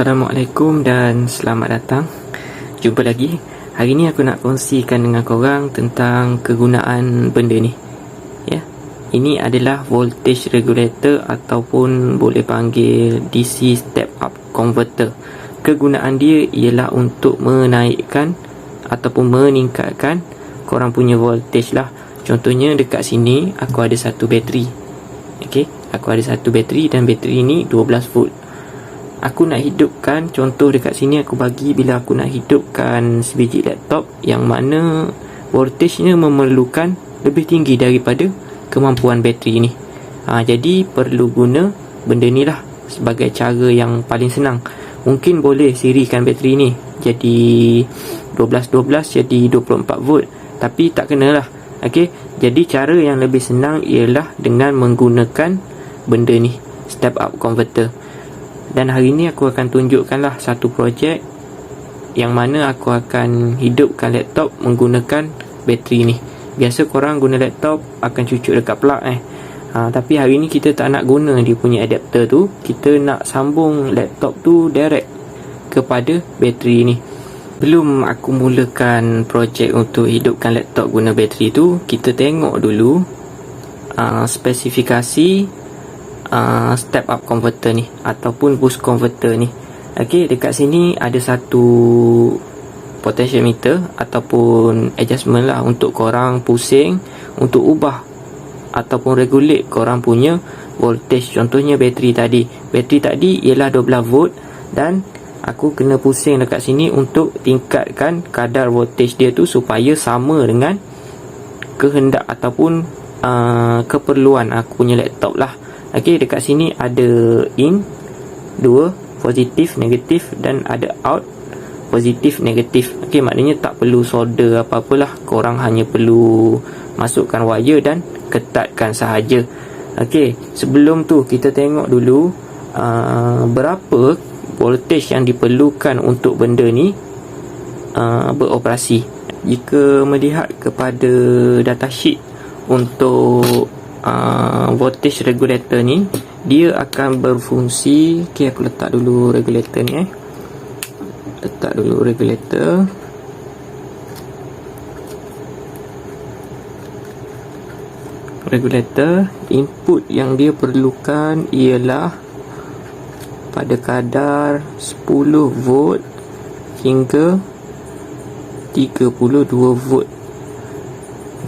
Assalamualaikum dan selamat datang. Jumpa lagi. Hari ni aku nak kongsikan dengan korang tentang kegunaan benda ni. Ya. Ini adalah voltage regulator ataupun boleh panggil DC step up converter. Kegunaan dia ialah untuk menaikkan ataupun meningkatkan korang punya voltage lah. Contohnya dekat sini aku ada satu bateri. Okey, aku ada satu bateri dan bateri ni 12 volt. Aku nak hidupkan, contoh dekat sini aku bagi bila aku nak hidupkan sebiji laptop yang mana voltagenya memerlukan lebih tinggi daripada kemampuan bateri ni. Jadi perlu guna benda ni lah sebagai cara yang paling senang. Mungkin boleh sirikan bateri ni jadi 12-12 jadi 24 volt, tapi tak kenalah. Okey, jadi cara yang lebih senang ialah dengan menggunakan benda ni, step up converter. Dan hari ni aku akan tunjukkanlah satu projek yang mana aku akan hidupkan laptop menggunakan bateri ni. Biasa korang guna laptop akan cucuk dekat plug tapi hari ni kita tak nak guna dia punya adapter tu. Kita nak sambung laptop tu direct kepada bateri ni. Belum aku mulakan projek untuk hidupkan laptop guna bateri tu, kita tengok dulu spesifikasi step up converter ni ataupun boost converter ni. Okey, dekat sini ada satu potentiometer ataupun adjustment lah untuk korang pusing untuk ubah ataupun regulate korang punya voltage. Contohnya bateri tadi ialah 12 volt dan aku kena pusing dekat sini untuk tingkatkan kadar voltage dia tu supaya sama dengan kehendak ataupun keperluan aku punya laptop lah. Okey, dekat sini ada in 2 positif negatif dan ada out positif negatif. Okey, maknanya tak perlu solder apa-apalah, korang hanya perlu masukkan wire dan ketatkan sahaja. Okey, sebelum tu kita tengok dulu berapa voltage yang diperlukan untuk benda ni beroperasi. Jika melihat kepada datasheet untuk voltage regulator ni, dia akan berfungsi. Okey, aku letak dulu regulator ni letak dulu regulator. Input yang dia perlukan ialah pada kadar 10 volt hingga 32 volt.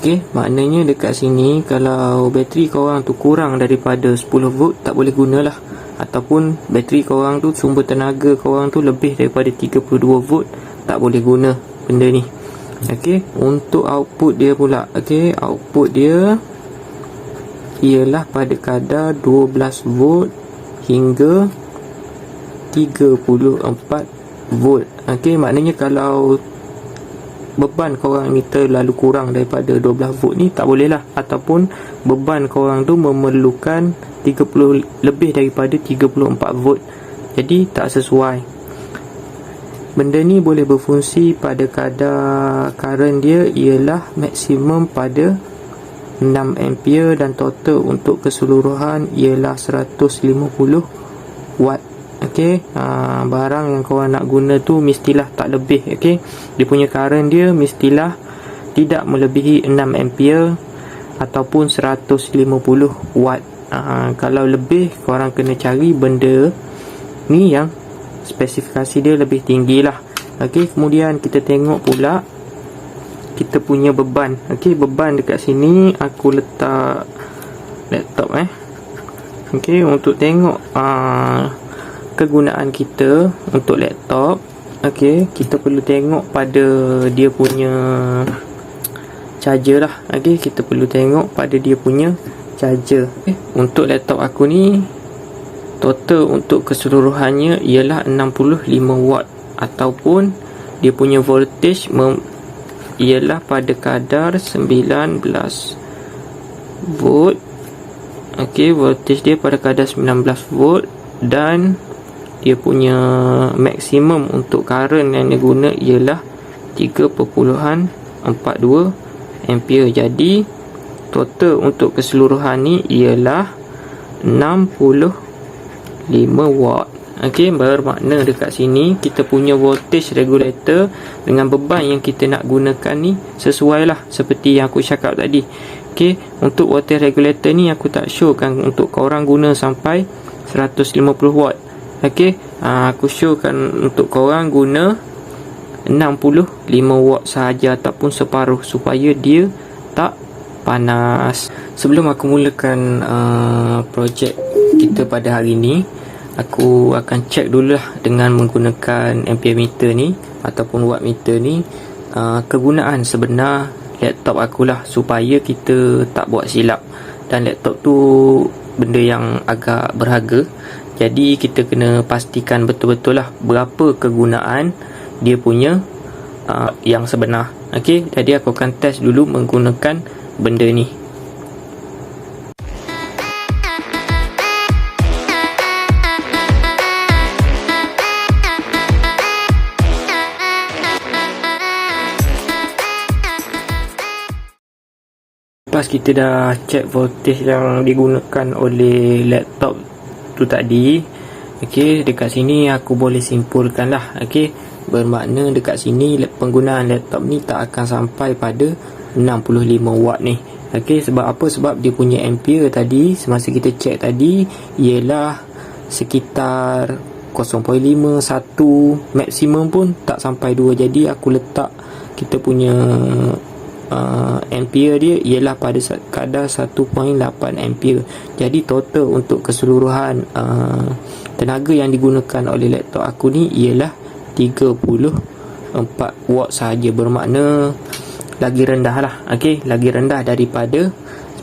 Okey, maknanya dekat sini kalau bateri korang tu kurang daripada 10 volt tak boleh gunalah, ataupun bateri korang tu sumber tenaga korang tu lebih daripada 32 volt tak boleh guna benda ni. Okey, untuk output dia pula, okey, output dia ialah pada kadar 12 volt hingga 34 volt. Okey, maknanya kalau beban korang ni terlalu kurang daripada 12 volt ni tak boleh lah, ataupun beban korang tu memerlukan 30 lebih daripada 34 volt, jadi tak sesuai. Benda ni boleh berfungsi pada kadar current dia ialah maksimum pada 6 ampere dan total untuk keseluruhan ialah 150 watt. Okey, barang yang korang nak guna tu mestilah tak lebih. Okey, dia punya current dia mestilah tidak melebihi 6 ampere ataupun 150 watt. Kalau lebih, korang kena cari benda ni yang spesifikasi dia lebih tinggi lah. Okey, kemudian kita tengok pula kita punya beban. Okey, beban dekat sini aku letak laptop Okey, untuk tengok kegunaan kita untuk laptop. Okey, kita perlu tengok pada dia punya charger lah. Okey, kita perlu tengok pada dia punya charger. Untuk laptop aku ni total untuk keseluruhannya ialah 65 watt ataupun dia punya voltage ialah pada kadar 19 volt. Okey, voltage dia pada kadar 19 volt dan dia punya maksimum untuk current yang dia guna ialah 3.42 ampere. Jadi total untuk keseluruhan ni ialah 65 watt. Okey, bermakna dekat sini kita punya voltage regulator dengan beban yang kita nak gunakan ni sesuai lah seperti yang aku cakap tadi. Okey, untuk voltage regulator ni aku tak showkan untuk korang guna sampai 150 watt. Okey, aku showkan untuk korang guna 65 watt sahaja ataupun separuh supaya dia tak panas. Sebelum aku mulakan projek kita pada hari ni, aku akan cek dulu lah dengan menggunakan ampere meter ni ataupun watt meter ni, kegunaan sebenar laptop aku lah, supaya kita tak buat silap. Dan laptop tu benda yang agak berharga, jadi kita kena pastikan betul-betul lah berapa kegunaan dia punya yang sebenar. Okey, jadi aku akan test dulu menggunakan benda ni. Lepas kita dah check voltage yang digunakan oleh laptop tu tadi, okey, dekat sini aku boleh simpulkan lah. Okey, bermakna dekat sini penggunaan laptop ni tak akan sampai pada 65 watt ni. Okey, sebab apa? Sebab dia punya ampere tadi semasa kita check tadi ialah sekitar 0.5, 1, maksimum pun tak sampai 2. Jadi aku letak kita punya ampere dia ialah pada kadar 1.8 ampere. Jadi total untuk keseluruhan tenaga yang digunakan oleh laptop aku ni ialah 34 watt sahaja. Bermakna lagi rendah lah. Okey, lagi rendah daripada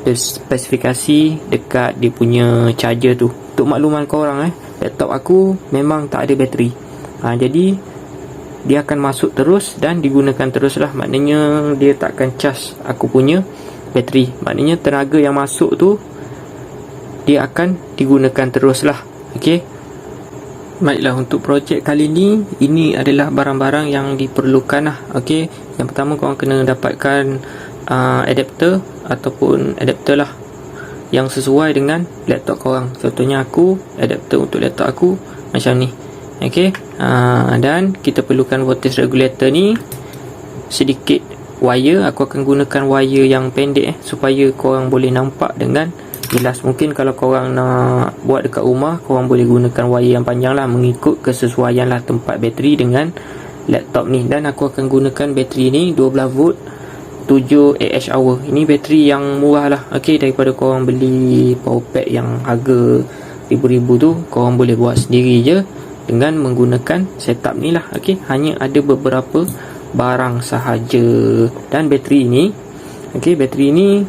spesifikasi dekat dia punya charger tu. Untuk makluman korang, laptop aku memang tak ada bateri. Jadi dia akan masuk terus dan digunakan terus lah. Maknanya dia tak akan charge aku punya bateri. Maknanya tenaga yang masuk tu dia akan digunakan terus lah. Okey, baiklah, untuk projek kali ni, ini adalah barang-barang yang diperlukan lah. Okey, yang pertama korang kena dapatkan adapter ataupun adapter lah yang sesuai dengan laptop korang. Contohnya aku, adapter untuk laptop aku macam ni. Okey, dan kita perlukan voltage regulator ni, sedikit wire. Aku akan gunakan wire yang pendek supaya korang boleh nampak dengan jelas. Mungkin kalau korang nak buat dekat rumah, korang boleh gunakan wire yang panjang lah, mengikut kesesuaian lah tempat bateri dengan laptop ni. Dan aku akan gunakan bateri ni 12 volt 7 Ah. Ini bateri yang murah lah. Okey, daripada korang beli power pack yang harga ribu-ribu tu, korang boleh buat sendiri je dengan menggunakan setup ni lah. Okey, hanya ada beberapa barang sahaja. Dan bateri ni, okey, bateri ni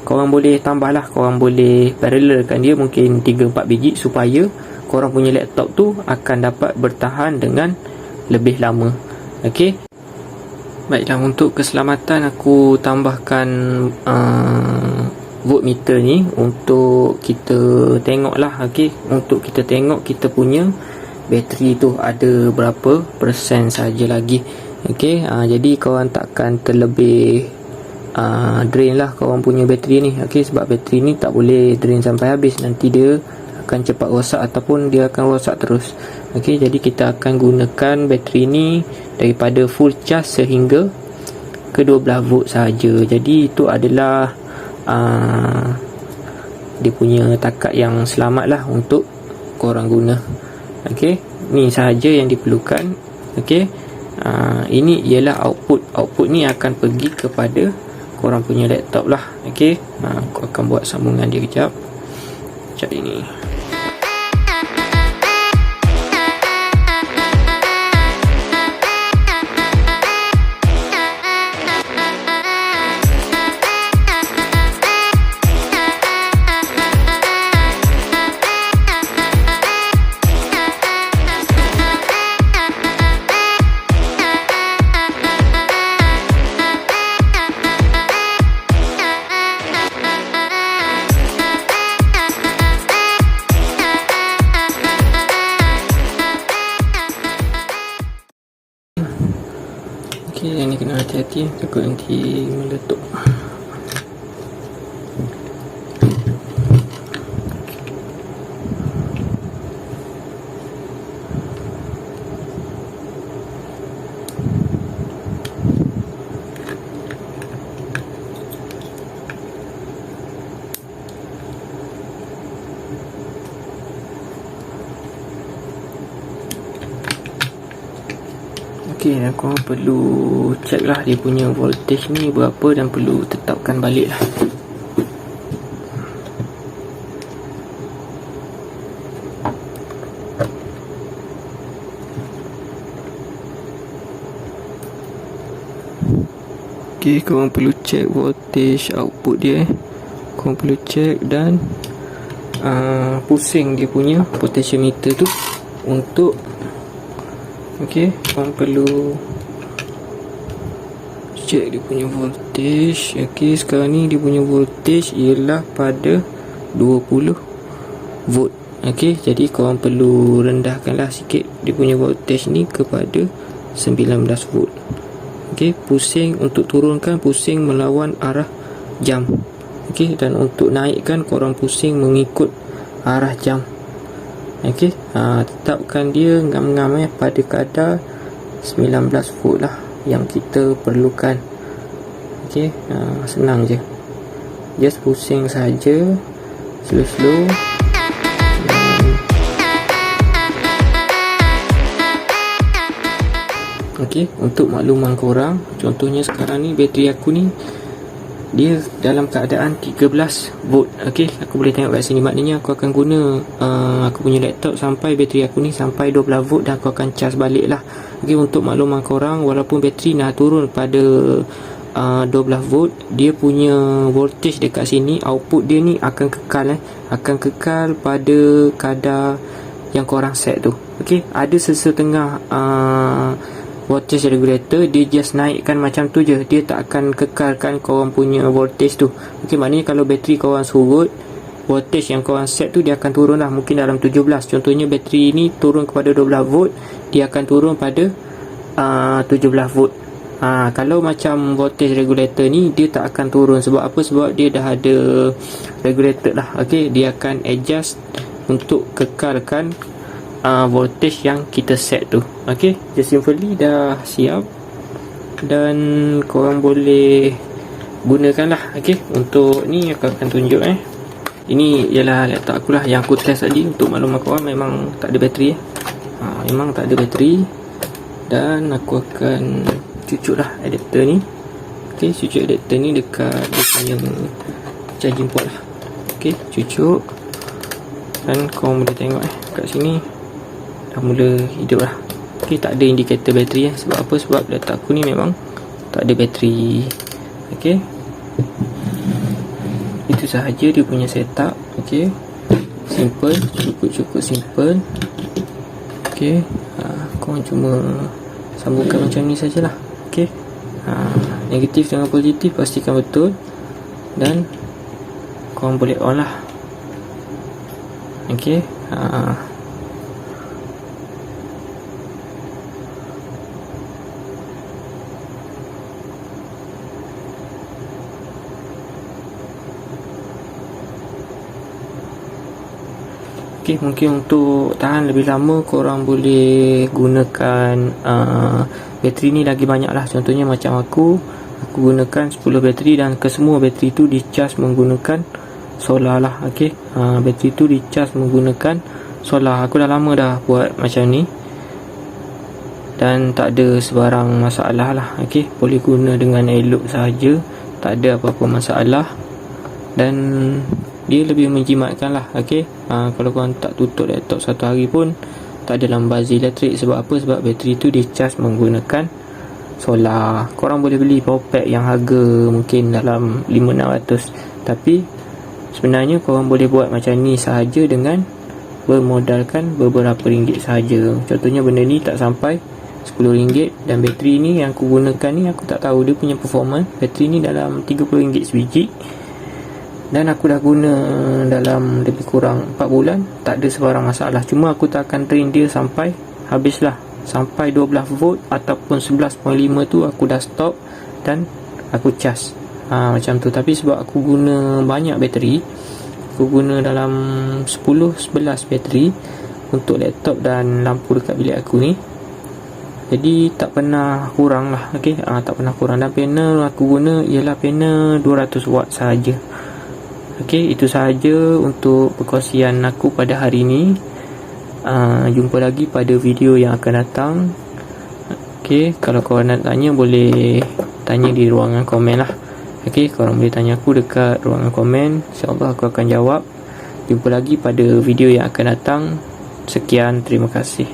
korang boleh tambah lah, korang boleh parallelkan dia mungkin 3-4 biji supaya korang punya laptop tu akan dapat bertahan dengan lebih lama. Okey, baiklah, untuk keselamatan aku tambahkan voltmeter ni untuk kita tengok lah. Okey, untuk kita tengok kita punya bateri tu ada berapa persen saja lagi. Okey, jadi korang takkan terlebih drain lah korang punya bateri ni. Okey, sebab bateri ni tak boleh drain sampai habis, nanti dia akan cepat rosak ataupun dia akan rosak terus. Okey, jadi kita akan gunakan bateri ni daripada full charge sehingga ke 12 volt sahaja. Jadi itu adalah dia punya takat yang selamat lah untuk korang guna. Okey, ni sahaja yang diperlukan. Okey, ini ialah output. Output ni akan pergi kepada korang punya laptop lah. Okey, aku akan buat sambungan dia kejap. Macam ini. Okey, yang ni kena hati-hati, takut nanti meletup. Okey, dan korang perlu check lah dia punya voltage ni berapa dan perlu tetapkan balik lah. Okey, korang perlu check voltage output dia. Korang perlu check dan pusing dia punya potentiometer tu untuk okey, korang perlu check dia punya voltage. Okey, sekarang ni dia punya voltage ialah pada 20 volt. Okey, jadi korang perlu rendahkanlah sikit dia punya voltage ni kepada 19 volt. Okey, pusing untuk turunkan, pusing melawan arah jam. Okey, dan untuk naikkan korang pusing mengikut arah jam. Okey, tetapkan dia ngam-ngam pada kadar 19 volt lah yang kita perlukan. Okey, senang je, just pusing saja slow-slow. Okey, untuk makluman korang, contohnya sekarang ni bateri aku ni dia dalam keadaan 13 volt. Okey, aku boleh tengok kat sini, maknanya aku akan guna aku punya laptop sampai bateri aku ni sampai 12 volt dan aku akan charge balik lah. Okey, untuk makluman korang, walaupun bateri nak turun pada 12 volt, dia punya voltage dekat sini, output dia ni akan kekal akan kekal pada kadar yang korang set tu. Okey, ada sesetengah voltage regulator dia just naikkan macam tu je, dia tak akan kekalkan korang punya voltage tu. Okey, maknanya kalau bateri korang surut, voltage yang korang set tu dia akan turun lah, mungkin dalam 17. Contohnya bateri ni turun kepada 12 volt, dia akan turun pada 17 volt. Kalau macam voltage regulator ni dia tak akan turun. Sebab apa? Sebab dia dah ada regulator lah. Okey, dia akan adjust untuk kekalkan voltage yang kita set tu. Okey, just simply dah siap dan korang boleh gunakan lah. Okey, untuk ni aku akan tunjuk ini ialah laptop aku lah yang aku test tadi. Untuk makluman korang, memang tak ada bateri memang tak ada bateri. Dan aku akan cucuk lah adapter ni. Okey, cucuk adapter ni dekat dia punya charging port lah. Okey, cucuk dan korang boleh tengok kat sini dah mula hidup lah. Okey, tak ada indikator bateri Sebab apa? Sebab laptop aku ni memang tak ada bateri. Okey, itu sahaja dia punya setup. Okey, simple, cukup simple. Okey, korang cuma sambungkan macam ni sajalah. Okey, negatif dengan positif pastikan betul dan korang boleh on lah. Okey, okey, mungkin untuk tahan lebih lama korang boleh gunakan bateri ni lagi banyak lah. Contohnya macam aku gunakan 10 bateri dan kesemua bateri tu di charge menggunakan solar lah. Okey, bateri tu di charge menggunakan solar. Aku dah lama dah buat macam ni dan tak ada sebarang masalah lah. Okey, boleh guna dengan elok sahaja, tak ada apa-apa masalah dan dia lebih menjimatkan lah. Okey, kalau korang tak tutup laptop satu hari pun tak ada lambazir elektrik. Sebab apa? Sebab bateri tu di charge menggunakan solar. Korang boleh beli power pack yang harga mungkin dalam 500-600, tapi sebenarnya korang boleh buat macam ni sahaja dengan bermodalkan beberapa ringgit sahaja. Contohnya benda ni tak sampai RM10 dan bateri ni yang aku gunakan ni, aku tak tahu dia punya performance. Bateri ni dalam RM30 sebiji dan aku dah guna dalam lebih kurang 4 bulan, tak ada sebarang masalah. Cuma aku tak akan drain dia sampai habis lah, sampai 12 volt ataupun 11.5 tu aku dah stop dan aku charge macam tu. Tapi sebab aku guna banyak bateri, aku guna dalam 10-11 bateri untuk laptop dan lampu dekat bilik aku ni, jadi tak pernah kurang lah. Okey, tak pernah kurang. Dan panel aku guna ialah panel 200 watt sahaja. Okey, itu sahaja untuk perkongsian aku pada hari ini. Jumpa lagi pada video yang akan datang. Okey, kalau korang nak tanya boleh tanya di ruangan komen lah. Okey, korang boleh tanya aku dekat ruangan komen. InsyaAllah aku akan jawab. Jumpa lagi pada video yang akan datang. Sekian, terima kasih.